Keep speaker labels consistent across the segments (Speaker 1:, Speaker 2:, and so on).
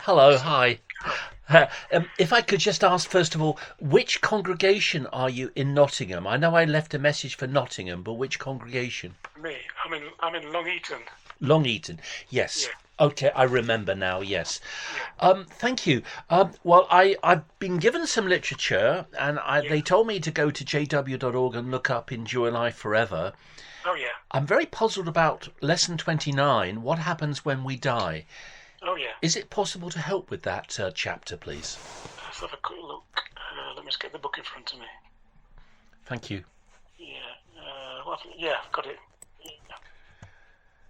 Speaker 1: Hello, hi.
Speaker 2: Hi.
Speaker 1: If I could just ask, first of all, which congregation are you in Nottingham? I know I left a message for Nottingham, but which congregation?
Speaker 2: Me. I'm in Long Eaton.
Speaker 1: Long Eaton. Yes.
Speaker 2: Yeah,
Speaker 1: Okay, I remember now, yes.
Speaker 2: yeah,
Speaker 1: Thank you. I've been given some literature, and
Speaker 2: yeah.
Speaker 1: they told me to go to jw.org and look up Endure Life Forever.
Speaker 2: Oh yeah,
Speaker 1: I'm very puzzled about lesson 29, what happens when we die.
Speaker 2: oh yeah.
Speaker 1: Is it possible to help with that chapter, please?
Speaker 2: Let's have a quick look. Let me just get the book in front of me.
Speaker 1: Thank you.
Speaker 2: Yeah. Yeah, got it. Yeah.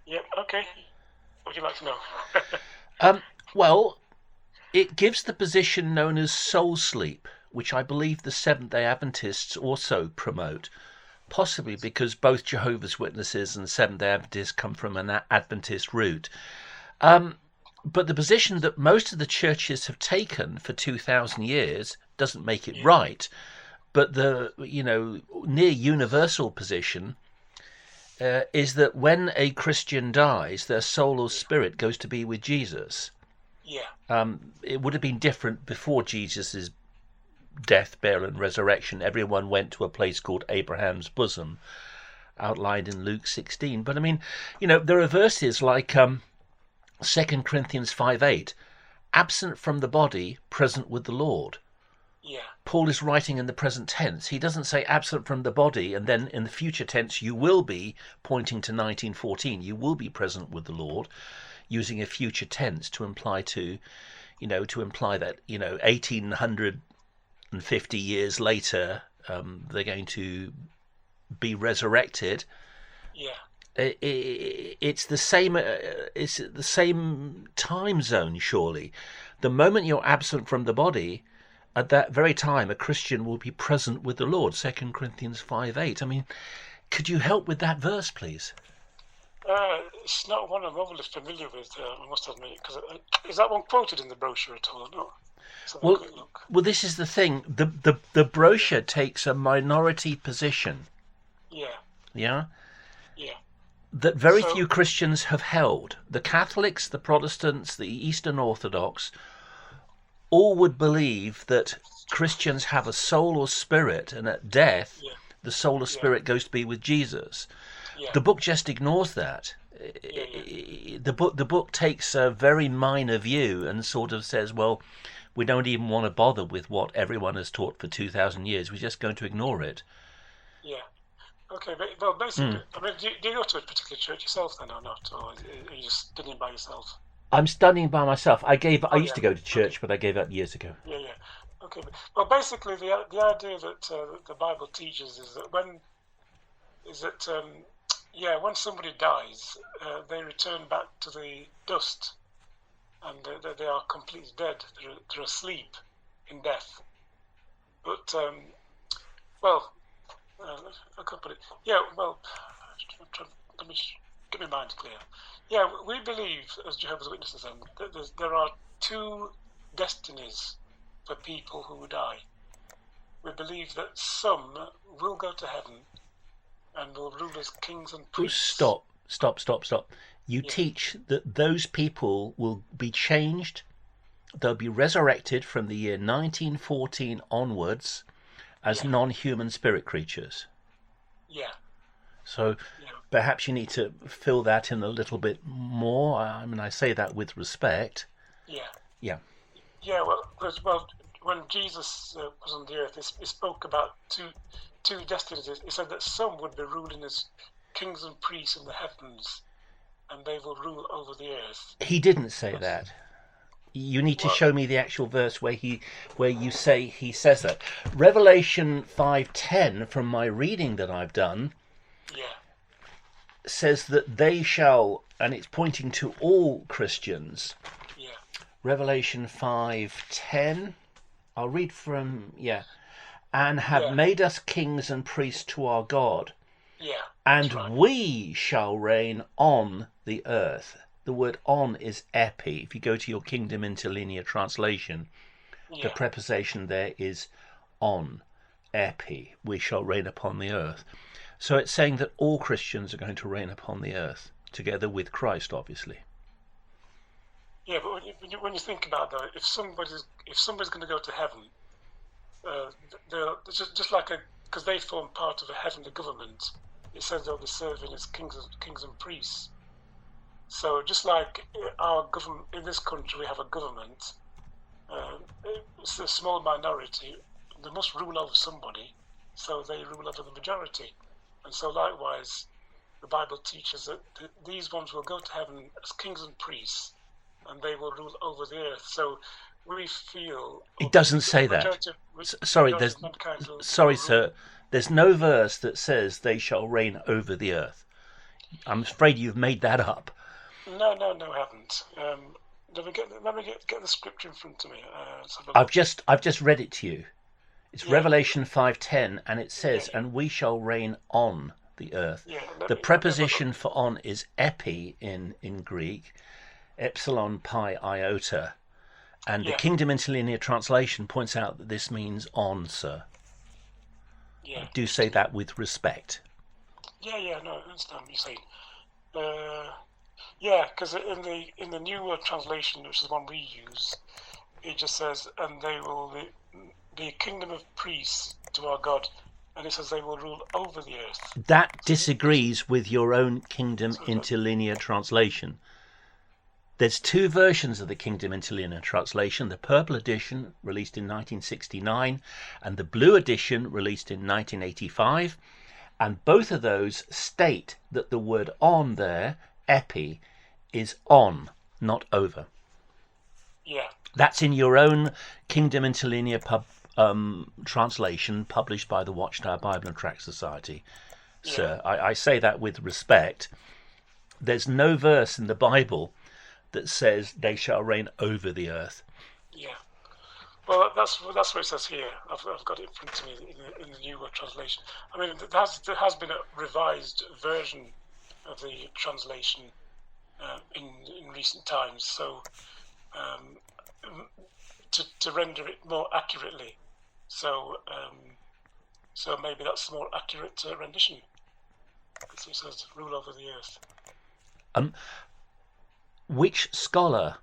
Speaker 2: Yep. Okay. What would you like to know?
Speaker 1: Um, well, it gives the position known as soul sleep, which I believe the Seventh-day Adventists also promote, possibly because both Jehovah's Witnesses and Seventh-day Adventists come from an Adventist root. But the position that most of the churches have taken for 2,000 years doesn't make it
Speaker 2: Yeah,
Speaker 1: right. But the near universal position is that when a Christian dies, their soul or
Speaker 2: yeah,
Speaker 1: spirit goes to be with Jesus.
Speaker 2: yeah,
Speaker 1: It would have been different before Jesus' death, burial, and resurrection. Everyone went to a place called Abraham's bosom, outlined in Luke 16. But I mean, there are verses like 2 Corinthians 5:8, absent from the body, present with the Lord.
Speaker 2: yeah,
Speaker 1: Paul is writing in the present tense. He doesn't say absent from the body and then in the future tense you will be, pointing to 1914, you will be present with the Lord, using a future tense to imply that 1850 years later they're going to be resurrected.
Speaker 2: yeah,
Speaker 1: It's the same. It's the same time zone. Surely, the moment you're absent from the body, at that very time, a Christian will be present with the Lord. 2 Corinthians 5:8. I mean, could you help with that verse, please?
Speaker 2: it's not one I'm overly familiar with. I must admit, because is that one quoted in the brochure at all? No. Let's have a
Speaker 1: Well,
Speaker 2: quick look.
Speaker 1: well, this is the thing. The
Speaker 2: Yeah,
Speaker 1: brochure takes a minority position.
Speaker 2: yeah,
Speaker 1: Yeah,
Speaker 2: yeah.
Speaker 1: that very
Speaker 2: So
Speaker 1: few Christians have held. The Catholics, the Protestants, the Eastern Orthodox all would believe that Christians have a soul or spirit, and at death,
Speaker 2: yeah,
Speaker 1: the soul or
Speaker 2: yeah,
Speaker 1: spirit goes to be with Jesus.
Speaker 2: yeah,
Speaker 1: The book just ignores that.
Speaker 2: yeah, yeah,
Speaker 1: The book takes a very minor view and sort of says, well, we don't even want to bother with what everyone has taught for 2,000 years. We're just going to ignore it.
Speaker 2: yeah. Okay, well,
Speaker 1: Mm.
Speaker 2: basically, I mean, do you go to a particular church yourself then, or not, or are you just studying by yourself?
Speaker 1: I'm studying by myself. I
Speaker 2: Oh
Speaker 1: used
Speaker 2: yeah.
Speaker 1: to go to
Speaker 2: Okay.
Speaker 1: church, but I gave up years ago.
Speaker 2: Yeah, yeah. Okay. Well, basically, the idea that the Bible teaches is that yeah, when somebody dies, they return back to the dust, and they are completely dead. They're asleep in death. But well, I can't put it. Yeah. Well, let me get my mind clear. Yeah, we believe as Jehovah's Witnesses then that there are two destinies for people who die. We believe that some will go to heaven and will rule as kings and
Speaker 1: Oh,
Speaker 2: priests.
Speaker 1: stop, stop, stop, stop. You
Speaker 2: Yeah,
Speaker 1: teach that those people will be changed, they'll be resurrected from the year 1914 onwards as
Speaker 2: yeah,
Speaker 1: non-human spirit creatures.
Speaker 2: yeah,
Speaker 1: So
Speaker 2: yeah,
Speaker 1: perhaps you need to fill that in a little bit more. I mean, I say that with respect.
Speaker 2: yeah,
Speaker 1: Yeah.
Speaker 2: yeah. Well, because when Jesus was on the earth, he spoke about two destinies. He said that some would be ruling as kings and priests in the heavens, and they will rule over the earth.
Speaker 1: He didn't say
Speaker 2: That's
Speaker 1: that. You need to
Speaker 2: what.
Speaker 1: show me the actual verse where you say he says that. Revelation 5:10 from my reading that I've done
Speaker 2: Yeah,
Speaker 1: says that they shall, and it's pointing to all Christians.
Speaker 2: yeah,
Speaker 1: Revelation 5:10. I'll read from, yeah, and have
Speaker 2: yeah,
Speaker 1: made us kings and priests to our God,
Speaker 2: yeah. That's right.
Speaker 1: and we shall reign on the earth. The word on is epi. If you go to your Kingdom Interlinear translation, the
Speaker 2: Yeah,
Speaker 1: preposition there is on, epi. We shall reign upon the earth. So it's saying that all Christians are going to reign upon the earth, together with Christ, obviously.
Speaker 2: yeah, but when you think about that, if somebody's going to go to heaven, they're just like because they form part of a heavenly government. It says they'll be serving as kings and priests. So just like our government in this country, we have a government. It's a small minority. They must rule over somebody, so they rule over the majority. And so likewise, the Bible teaches that these ones will go to heaven as kings and priests, and they will rule over the earth. So we feel
Speaker 1: it doesn't say that. Sorry, sir. There's no verse that says they shall reign over the earth. I'm afraid you've made that up.
Speaker 2: No, I haven't. Let me get the scripture in front of me.
Speaker 1: I've just read it to you. It's Revelation 5:10, and it says, "And we shall reign on the earth." The preposition for "on" is epi in Greek, epsilon pi iota, and the Kingdom Interlinear Translation points out that this means "on," sir.
Speaker 2: Yeah.
Speaker 1: I do say that with respect.
Speaker 2: No, I understand what you're saying. Because in the New World Translation, which is the one we use, it just says, "And they will be a kingdom of priests to our God," and it says they will rule over the earth.
Speaker 1: That disagrees with your own Kingdom Interlinear Translation. There's two versions of the Kingdom Interlinear Translation: the purple edition, released in 1969, and the blue edition, released in 1985. And both of those state that the word "on" there, epi, is on, not over.
Speaker 2: Yeah.
Speaker 1: That's in your own Kingdom Interlinear translation, published by the Watchtower Bible and Tract Society. Yeah. Sir, I say that with respect. There's no verse in the Bible that says they shall reign over the earth.
Speaker 2: Yeah. Well, that's what it says here. I've got it in front of me in the New World Translation. I mean, there has been a revised version of the translation in recent times, so to render it more accurately. So maybe that's a more accurate rendition. It says "rule over the earth."
Speaker 1: Which scholar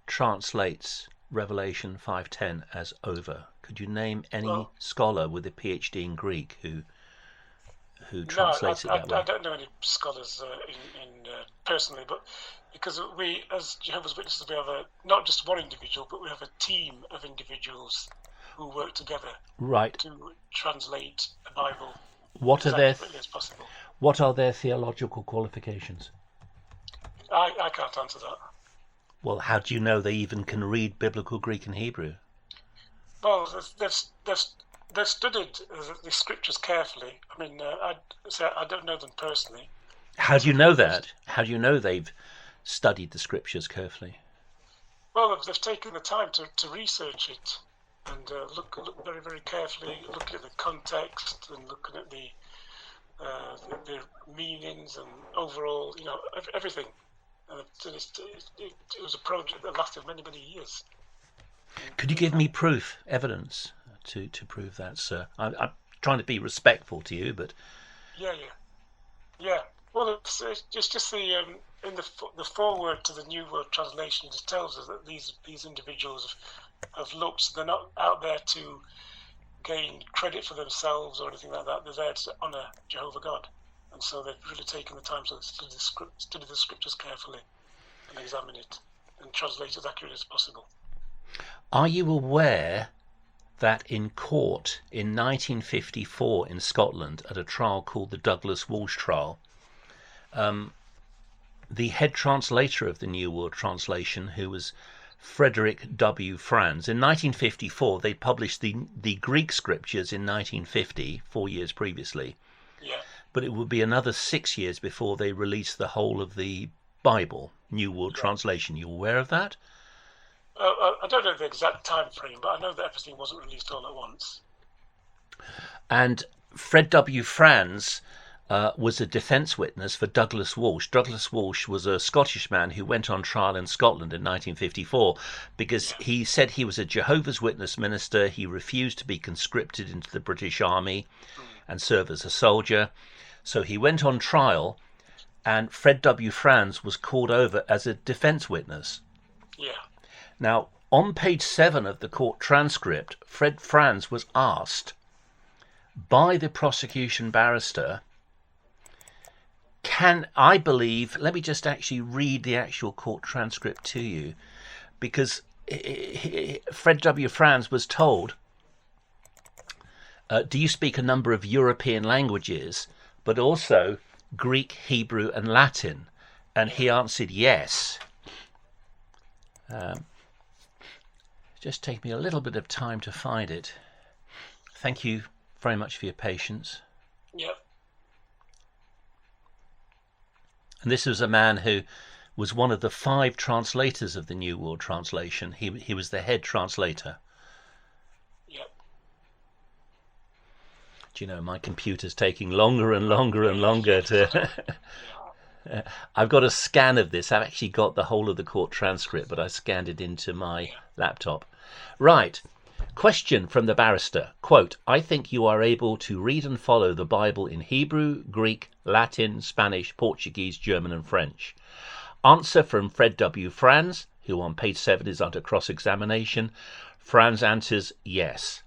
Speaker 1: translates Revelation 5:10 as over? Could you name any scholar with a PhD in Greek who translates it that way?
Speaker 2: I don't know any scholars personally, but because we, as Jehovah's Witnesses, we have not just one individual, but we have a team of individuals who work together to translate the Bible as accurately as possible.
Speaker 1: What are their theological qualifications?
Speaker 2: I can't answer that.
Speaker 1: Well, how do you know they even can read Biblical Greek and Hebrew?
Speaker 2: Well, they've studied the scriptures carefully. I mean, I don't know them personally.
Speaker 1: How do you know that? How do you know they've studied the scriptures carefully?
Speaker 2: Well, they've taken the time to research it and look very, very carefully, looking at the context and looking at the meanings and overall, everything. And it was a project that lasted many, many years.
Speaker 1: Could you give me proof, evidence to prove that, sir? I'm trying to be respectful to you, but
Speaker 2: yeah. Well, it's just in the foreword to the New World Translation, it tells us that these individuals have looked. They're not out there to gain credit for themselves or anything like that. They're there to honour Jehovah God, and so they've really taken the time to study the scriptures carefully and examine it and translate it as accurately as possible.
Speaker 1: Are you aware that in court in 1954 in Scotland, at a trial called the Douglas Walsh trial, the head translator of the New World Translation, who was Frederick W. Franz, in 1954 they published the Greek scriptures in 1950, 4 years previously.
Speaker 2: Yeah.
Speaker 1: But it would be another 6 years before they released the whole of the Bible, New World Translation. You aware of that?
Speaker 2: I don't know the exact time frame, but I know that everything wasn't released all at once.
Speaker 1: And Fred W. Franz was a defence witness for Douglas Walsh. Douglas Walsh was a Scottish man who went on trial in Scotland in 1954 because he said he was a Jehovah's Witness minister. He refused to be conscripted into the British Army and serve as a soldier. So he went on trial, and Fred W. Franz was called over as a defence witness.
Speaker 2: Yeah.
Speaker 1: Now, on page 7 of the court transcript, Fred Franz was asked by the prosecution barrister, let me just actually read the actual court transcript to you, because Fred W. Franz was told, do you speak a number of European languages, but also Greek, Hebrew, and Latin? And he answered yes. Just take me a little bit of time to find it. Thank you very much for your patience.
Speaker 2: Yep.
Speaker 1: And this was a man who was one of the 5 translators of the New World Translation. He was the head translator.
Speaker 2: Yep.
Speaker 1: Do you know, my computer's taking longer and longer and longer to... I've got a scan of this. I've actually got the whole of the court transcript, but I scanned it into my laptop. Right. Question from the barrister. Quote, I think you are able to read and follow the Bible in Hebrew, Greek, Latin, Spanish, Portuguese, German, and French. Answer from Fred W. Franz, who on page 7 is under cross-examination. Franz answers yes.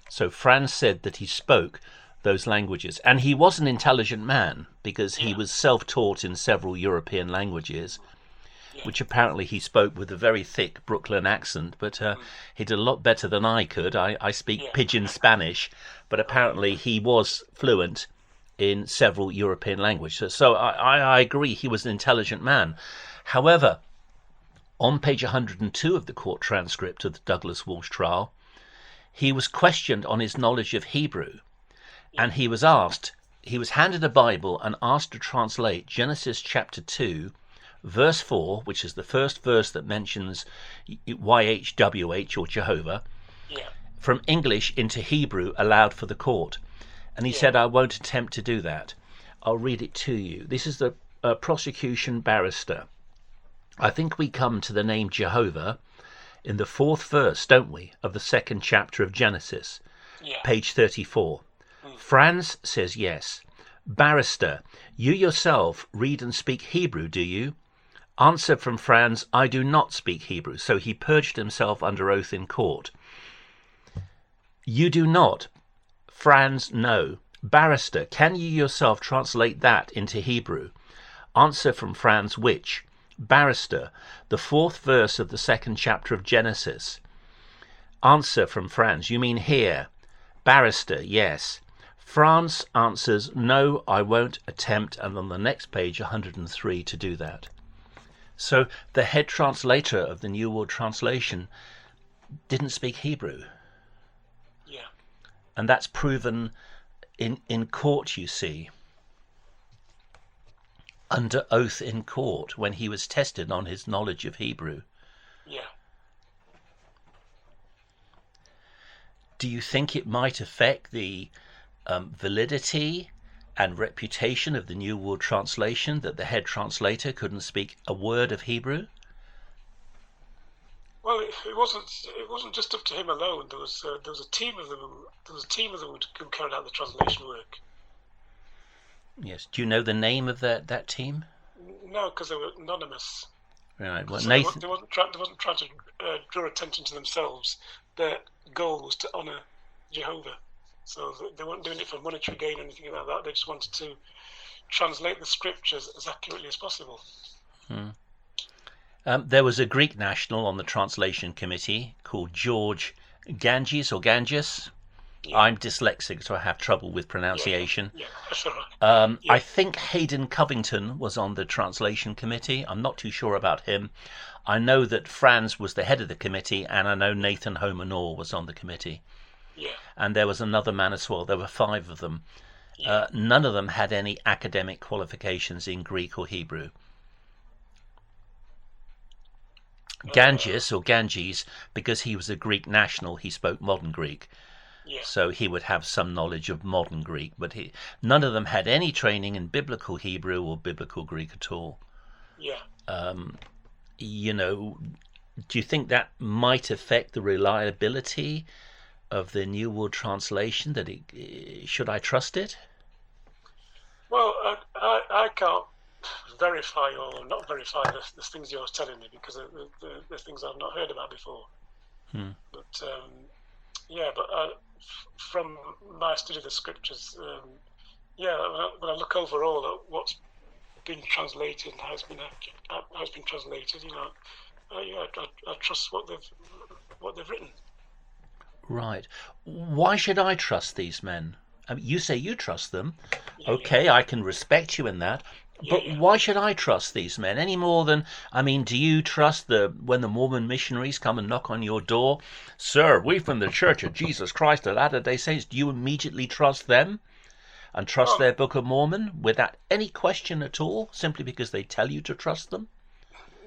Speaker 1: So Franz said that he spoke those languages. And he was an intelligent man, because he was self-taught in several European languages, which apparently he spoke with a very thick Brooklyn accent, but he did a lot better than I could. I speak pidgin Spanish, but apparently he was fluent in several European languages. So I agree, he was an intelligent man. However, on page 102 of the court transcript of the Douglas Walsh trial, he was questioned on his knowledge of Hebrew. And he was handed a Bible and asked to translate Genesis chapter 2, verse 4, which is the first verse that mentions YHWH, or Jehovah, from English into Hebrew aloud for the court. And he said, I won't attempt to do that. I'll read it to you. This is the prosecution barrister. I think we come to the name Jehovah in the 4th verse, don't we, of the 2nd chapter of Genesis, page 34. Franz says yes. Barrister, you yourself read and speak Hebrew, do you? Answer from Franz, I do not speak Hebrew. So he purged himself under oath in court. You do not. Franz, no. Barrister, can you yourself translate that into Hebrew? Answer from Franz, which? Barrister, the 4th verse of the 2nd chapter of Genesis. Answer from Franz, you mean here? Barrister, yes. Franz answers, no, I won't attempt, and on the next page, 103, to do that. So the head translator of the New World Translation didn't speak Hebrew.
Speaker 2: Yeah.
Speaker 1: And that's proven in court, you see. Under oath in court, when he was tested on his knowledge of Hebrew.
Speaker 2: Yeah.
Speaker 1: Do you think it might affect the validity and reputation of the New World Translation that the head translator couldn't speak a word of Hebrew?
Speaker 2: Well, it wasn't just up to him alone. There was a team of them. There was a team of them who carried out the translation work.
Speaker 1: Yes. Do you know the name of that team?
Speaker 2: No, because they were anonymous.
Speaker 1: Right. Well,
Speaker 2: So
Speaker 1: Nathan.
Speaker 2: they wasn't trying to draw attention to themselves. Their goal was to honour Jehovah. So they weren't doing it for monetary gain or anything like that. They just wanted to translate the scriptures as accurately as possible.
Speaker 1: There was a Greek national on the translation committee called George Ganges or Ganges. Yeah. I'm dyslexic, so I have trouble with pronunciation.
Speaker 2: Yeah, that's all right.
Speaker 1: I think Hayden Covington was on the translation committee. I'm not too sure about him. I know that Franz was the head of the committee, and I know Nathan Homanor was on the committee.
Speaker 2: Yeah.
Speaker 1: And there was another man as well. There were 5 of them. Yeah. None of them had any academic qualifications in Greek or Hebrew. Ganges, because he was a Greek national, he spoke modern Greek.
Speaker 2: Yeah.
Speaker 1: So he would have some knowledge of modern Greek, but none of them had any training in biblical Hebrew or biblical Greek at all.
Speaker 2: Yeah.
Speaker 1: You know, do you think that might affect the reliability of the New World Translation? Should I trust it?
Speaker 2: Well, I can't verify or not verify the things you're telling me, because the things I've not heard about before. But from my study of the scriptures, when I look overall at what's been translated and how it's been translated, I trust what they've written.
Speaker 1: Right. Why should I trust these men? I mean, you say you trust them.
Speaker 2: Yeah,
Speaker 1: Okay,
Speaker 2: yeah.
Speaker 1: I can respect you in that.
Speaker 2: Yeah,
Speaker 1: But
Speaker 2: yeah.
Speaker 1: why should I trust these men any more than, I mean, do you trust when the Mormon missionaries come and knock on your door? Sir, we from the Church of Jesus Christ of Latter-day Saints. Do you immediately trust them and trust their Book of Mormon without any question at all, simply because they tell you to trust them?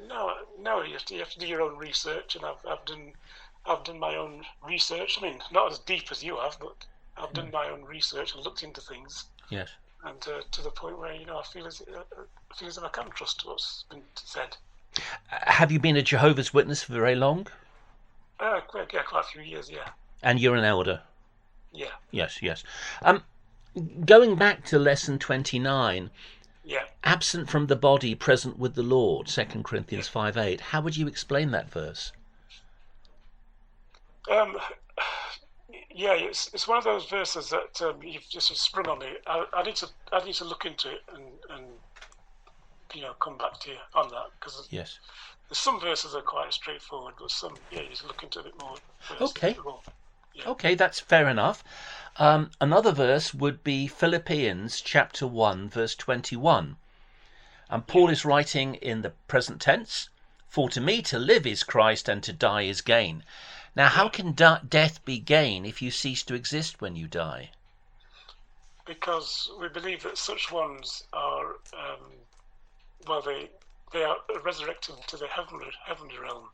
Speaker 2: No, you have to do your own research, and I've done my own research. I mean, not as deep as you have, but I've done my own research and looked into things.
Speaker 1: Yes.
Speaker 2: And to the point where I feel as if I can trust what's been said.
Speaker 1: Have you been a Jehovah's Witness for very long?
Speaker 2: Quite a few years, yeah.
Speaker 1: And you're an elder?
Speaker 2: Yeah.
Speaker 1: Yes. Going back to lesson 29,
Speaker 2: Yeah.
Speaker 1: absent from the body, present with the Lord, 2 Corinthians 5:8. How would you explain that verse?
Speaker 2: Yeah, it's one of those verses that you've just sprung on me. I need to look into it and come back to you on that, because
Speaker 1: Yes.
Speaker 2: there's some verses that are quite straightforward, but some you need to look into a bit more first.
Speaker 1: Okay.
Speaker 2: Yeah.
Speaker 1: Okay, that's fair enough. Another verse would be Philippians chapter 1, verse 21. And Paul is writing in the present tense, "For to me to live is Christ, and to die is gain." Now, how can death be gain if you cease to exist when you die?
Speaker 2: Because we believe that such ones are, they are resurrected to the heavenly realm,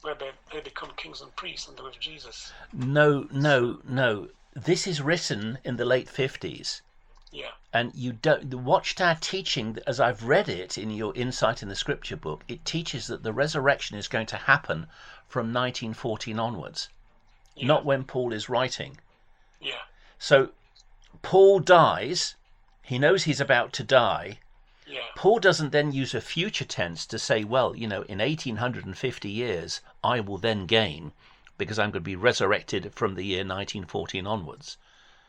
Speaker 2: where they become kings and priests and they're with Jesus.
Speaker 1: No. This is written in the late 50s.
Speaker 2: Yeah.
Speaker 1: And you don't. The Watchtower teaching, as I've read it in your Insight in the Scripture book, it teaches that the resurrection is going to happen from 1914 onwards, not when Paul is writing.
Speaker 2: Yeah.
Speaker 1: So Paul dies. He knows he's about to die.
Speaker 2: Yeah.
Speaker 1: Paul doesn't then use a future tense to say, well, in 1850 years, I will then gain, because I'm going to be resurrected from the year 1914 onwards.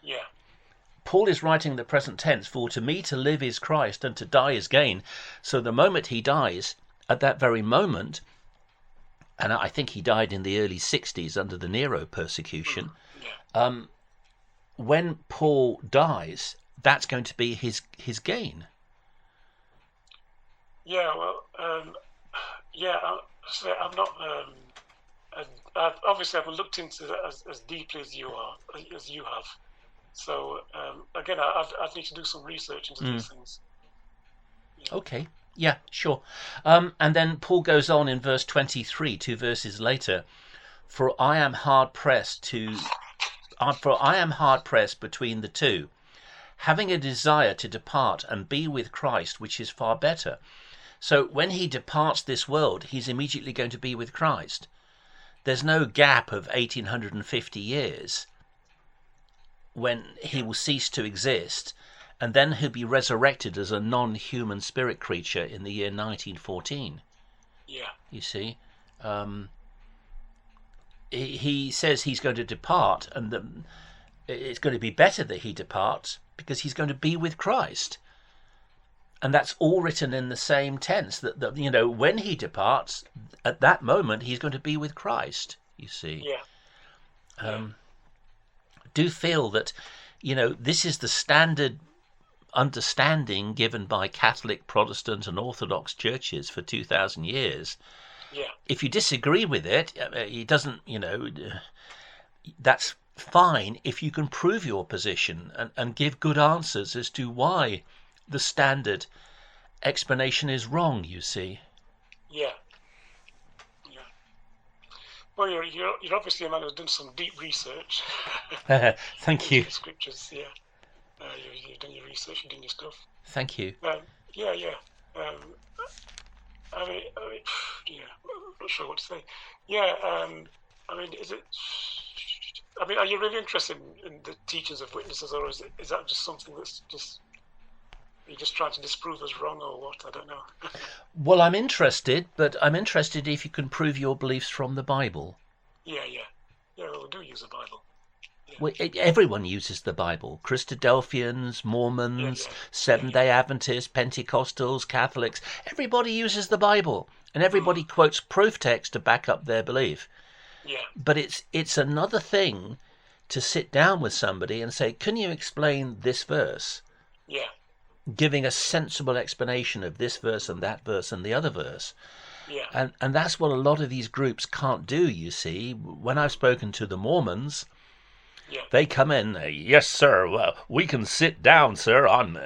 Speaker 2: Yeah.
Speaker 1: Paul is writing the present tense, "For to me to live is Christ, and to die is gain." So the moment he dies, at that very moment, and I think he died in the early 60s under the Nero persecution, when Paul dies, that's going to be his gain.
Speaker 2: Yeah, well, I'm not. Obviously, I haven't looked into it as deeply as you have. So again, I'd need to do some research into these things. Yeah.
Speaker 1: Okay, yeah, sure. And then Paul goes on in verse 23, 2 verses later, "For I am hard pressed between the two, having a desire to depart and be with Christ, which is far better." So when he departs this world, he's immediately going to be with Christ. There's no gap of 1850 years when he will cease to exist, and then he'll be resurrected as a non-human spirit creature in the year 1914.
Speaker 2: Yeah.
Speaker 1: You see, he says he's going to depart, and it's going to be better that he departs because he's going to be with Christ. And that's all written in the same tense, that when he departs, at that moment, he's going to be with Christ, you see.
Speaker 2: Yeah.
Speaker 1: Do feel that, this is the standard understanding given by Catholic, Protestant and Orthodox churches for 2,000 years.
Speaker 2: Yeah.
Speaker 1: If you disagree with it, it doesn't, that's fine if you can prove your position and give good answers as to why the standard explanation is wrong, you see.
Speaker 2: Yeah. Well, you're obviously a man who's done some deep research.
Speaker 1: Thank you.
Speaker 2: Scriptures, yeah. You've done your research, you've done your stuff.
Speaker 1: Thank you.
Speaker 2: Yeah. I'm not sure what to say. Yeah. Are you really interested in the teachings of witnesses, or is that just something that's just You're just trying to disprove us wrong or what? I don't know.
Speaker 1: Well, I'm interested, but I'm interested if you can prove your beliefs from the Bible.
Speaker 2: Yeah. Well, we do use the Bible. Yeah.
Speaker 1: Well, everyone uses the Bible. Christadelphians, Mormons,
Speaker 2: Yeah.
Speaker 1: Seventh-day Adventists, Pentecostals, Catholics. Everybody uses the Bible, and everybody quotes proof text to back up their belief.
Speaker 2: Yeah.
Speaker 1: But it's another thing to sit down with somebody and say, can you explain this verse?
Speaker 2: Yeah.
Speaker 1: Giving a sensible explanation of this verse and that verse and the other verse.
Speaker 2: Yeah.
Speaker 1: And that's what a lot of these groups can't do, you see. When I've spoken to the Mormons, they come in, yes, sir, well, we can sit down, sir, on,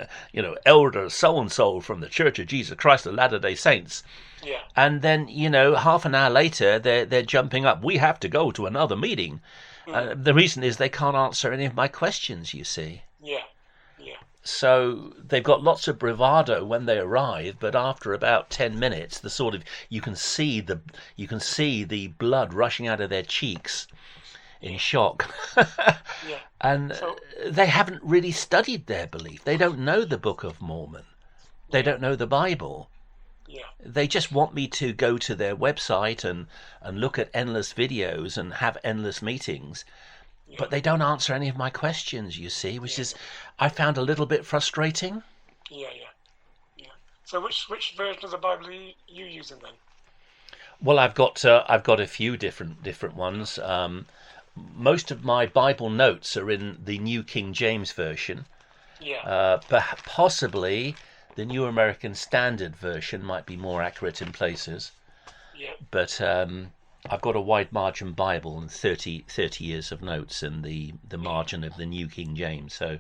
Speaker 1: Elder so-and-so from the Church of Jesus Christ of Latter-day Saints.
Speaker 2: Yeah.
Speaker 1: And then, half an hour later, they're jumping up. We have to go to another meeting. The reason is they can't answer any of my questions, you see.
Speaker 2: Yeah.
Speaker 1: So they've got lots of bravado when they arrive, but after about 10 minutes, you can see the blood rushing out of their cheeks in shock. And they haven't really studied their belief. They don't know the Book of Mormon. They don't know the Bible. They just want me to go to their website and look at endless videos and have endless meetings. But they don't answer any of my questions, you see, which is, I found a little bit frustrating.
Speaker 2: Yeah. So which version of the Bible are you using then?
Speaker 1: Well, I've got a few different ones. Most of my Bible notes are in the New King James Version. But possibly the New American Standard Version might be more accurate in places. But I've got a wide margin Bible and 30 years of notes in the margin of the New King James. So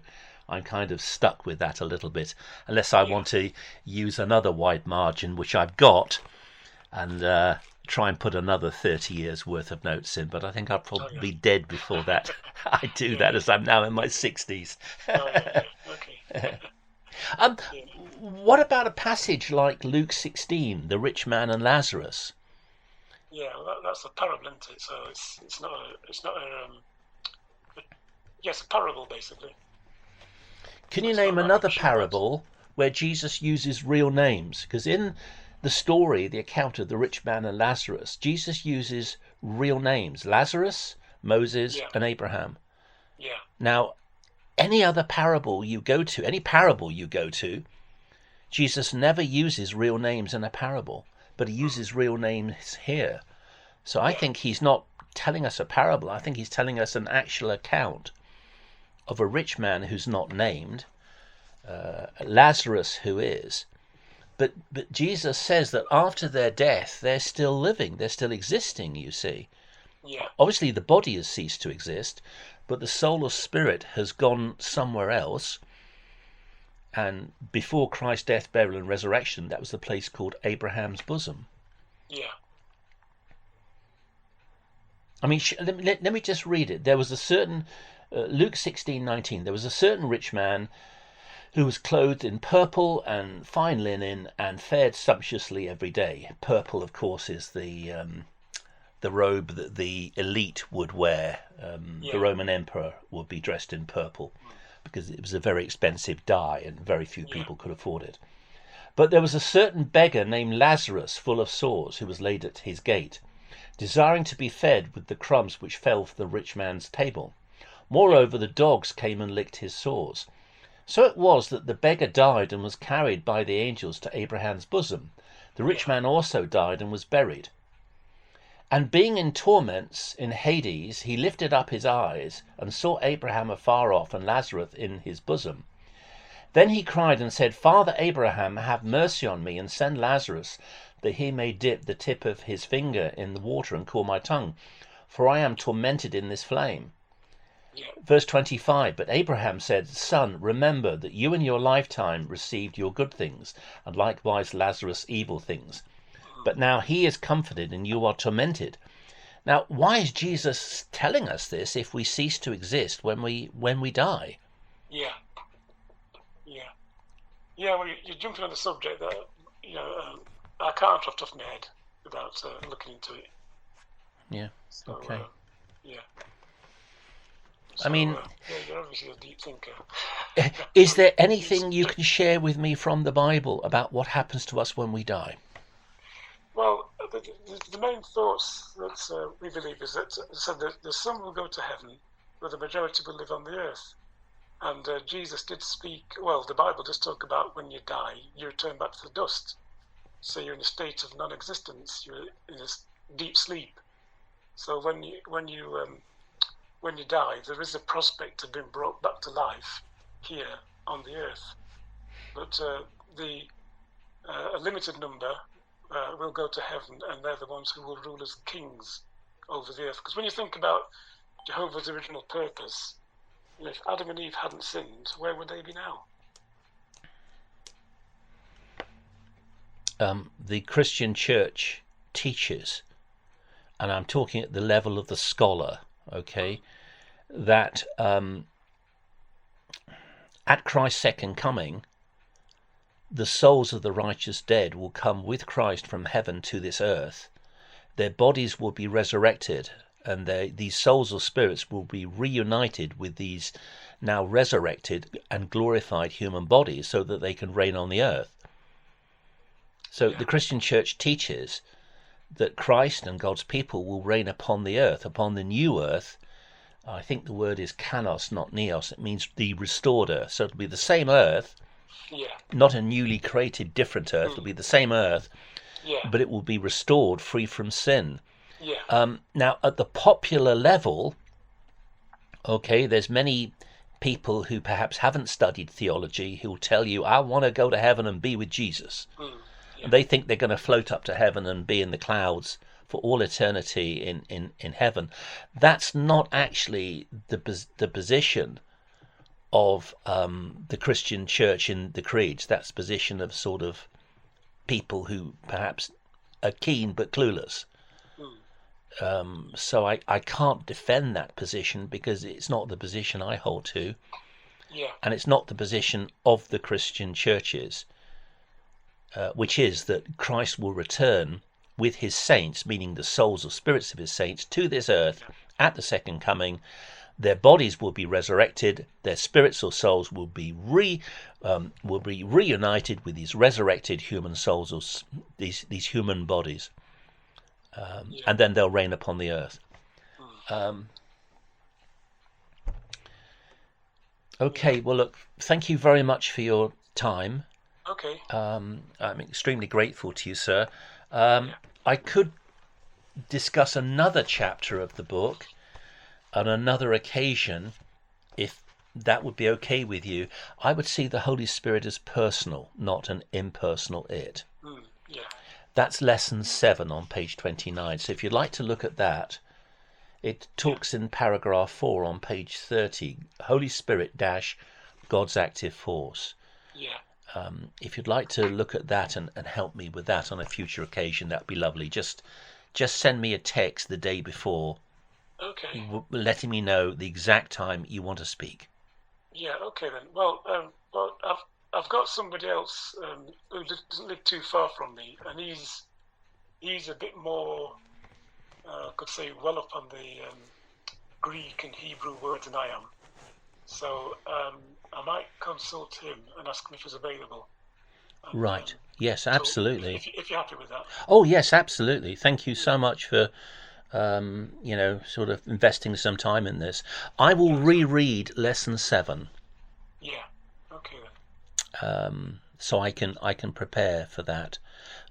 Speaker 1: I'm kind of stuck with that a little bit, unless I want to use another wide margin, which I've got, and try and put another 30 years worth of notes in. But I think I'll probably be dead before that. I do that as I'm now in my 60s.
Speaker 2: Okay.
Speaker 1: What about a passage like Luke 16, the rich man and Lazarus?
Speaker 2: Yeah, well, that's a parable, isn't it? So it's not it's a parable basically.
Speaker 1: Can you name another parable where Jesus uses real names? Because in the story, the account of the rich man and Lazarus, Jesus uses real names: Lazarus, Moses, and Abraham.
Speaker 2: Yeah.
Speaker 1: Now, any parable you go to, Jesus never uses real names in a parable, but he uses real names here. So I think he's not telling us a parable. I think he's telling us an actual account of a rich man who's not named, Lazarus who is. But Jesus says that after their death, they're still living, they're still existing, you see.
Speaker 2: Yeah.
Speaker 1: Obviously the body has ceased to exist, but the soul or spirit has gone somewhere else. And before Christ's death, burial, and resurrection, that was the place called Abraham's bosom.
Speaker 2: Yeah.
Speaker 1: I mean, let me just read it. There was a certain, Luke 16:19, there was a certain rich man who was clothed in purple and fine linen and fared sumptuously every day. Purple, of course, is the robe that the elite would wear. The Roman emperor would be dressed in purple, because it was a very expensive dye and very few people could afford it. But there was a certain beggar named Lazarus, full of sores, who was laid at his gate, desiring to be fed with the crumbs which fell from the rich man's table. Moreover, the dogs came and licked his sores. So it was that the beggar died and was carried by the angels to Abraham's bosom. The rich man also died and was buried. And being in torments in Hades, he lifted up his eyes and saw Abraham afar off and Lazarus in his bosom. Then he cried and said, Father Abraham, have mercy on me and send Lazarus, that he may dip the tip of his finger in the water and cool my tongue, for I am tormented in this flame. Verse 25, but Abraham said, Son, remember that you in your lifetime received your good things, and likewise Lazarus evil things. But now he is comforted and you are tormented. Now, why is Jesus telling us this if we cease to exist when we die?
Speaker 2: Yeah, well, you're jumping on the subject that, I can't off the top of my head without looking into it.
Speaker 1: Yeah,
Speaker 2: so,
Speaker 1: okay.
Speaker 2: Yeah.
Speaker 1: So, I mean...
Speaker 2: you're obviously a deep thinker.
Speaker 1: Is there anything you can share with me from the Bible about what happens to us when we die?
Speaker 2: Well, the main thoughts that we believe is that said that the some will go to heaven, but the majority will live on the earth. And Jesus did speak. Well, the Bible does talk about when you die, you return back to the dust. So you're in a state of non-existence. You're in a deep sleep. So when you die, there is a prospect of being brought back to life here on the earth. But a limited number will go to heaven, and they're the ones who will rule as kings over the earth. Because when you think about Jehovah's original purpose, if Adam and Eve hadn't sinned, where would they be now?
Speaker 1: The Christian church teaches, and I'm talking at the level of the scholar, okay, that at Christ's second coming, the souls of the righteous dead will come with Christ from heaven to this earth. Their bodies will be resurrected, and these souls or spirits will be reunited with these now resurrected and glorified human bodies so that they can reign on the earth. So the Christian church teaches that Christ and God's people will reign upon the earth, upon the new earth. I think the word is kanos, not neos. It means the restored earth. So it'll be the same earth, not a newly created different earth. It'll be the same earth, but it will be restored, free from sin. Now, at the popular level, okay, there's many people who perhaps haven't studied theology who will tell you, I want to go to heaven and be with Jesus. And they think they're going to float up to heaven and be in the clouds for all eternity in heaven. That's not actually the position of the Christian church in the creeds. That's the position of sort of people who perhaps are keen but clueless. So I can't defend that position because it's not the position I hold to. And it's not the position of the Christian churches, which is that Christ will return with his saints, meaning the souls or spirits of his saints, to this earth at the second coming. Their bodies will be resurrected. Their spirits or souls will be reunited with these resurrected human souls or these human bodies, and then they'll reign upon the earth. Okay. Well, look. Thank you very much for your time.
Speaker 2: Okay.
Speaker 1: I'm extremely grateful to you, sir. I could discuss another chapter of the book on another occasion, if that would be okay with you. I would see the Holy Spirit as personal, not an impersonal it. That's lesson 7 on page 29. So if you'd like to look at that, it talks in paragraph 4 on page 30, Holy Spirit dash God's active force. If you'd like to look at that and help me with that on a future occasion, that'd be lovely. Just send me a text the day before, letting me know the exact time you want to speak.
Speaker 2: Okay then. Well, I've got somebody else who doesn't live too far from me, and he's a bit more, I could say, well up on the Greek and Hebrew words than I am. So I might consult him and ask him if he's available. And,
Speaker 1: right. Yes, absolutely.
Speaker 2: If you're happy with that.
Speaker 1: Oh, yes, absolutely. Thank you so much for, sort of investing some time in this. I will reread lesson 7.
Speaker 2: Okay then.
Speaker 1: So I can prepare for that.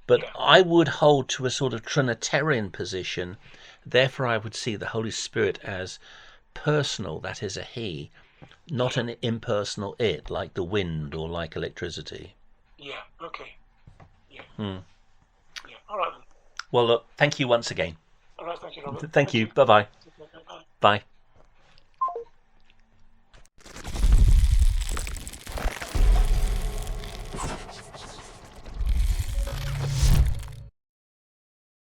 Speaker 1: But I would hold to a sort of Trinitarian position. Therefore, I would see the Holy Spirit as personal, that is a he, not an impersonal it, like the wind or like electricity.
Speaker 2: Okay. All right then.
Speaker 1: Well, look, thank you once again.
Speaker 2: All right, thank you, Robert.
Speaker 1: Thank you. Bye-bye.
Speaker 2: Bye.
Speaker 1: Bye.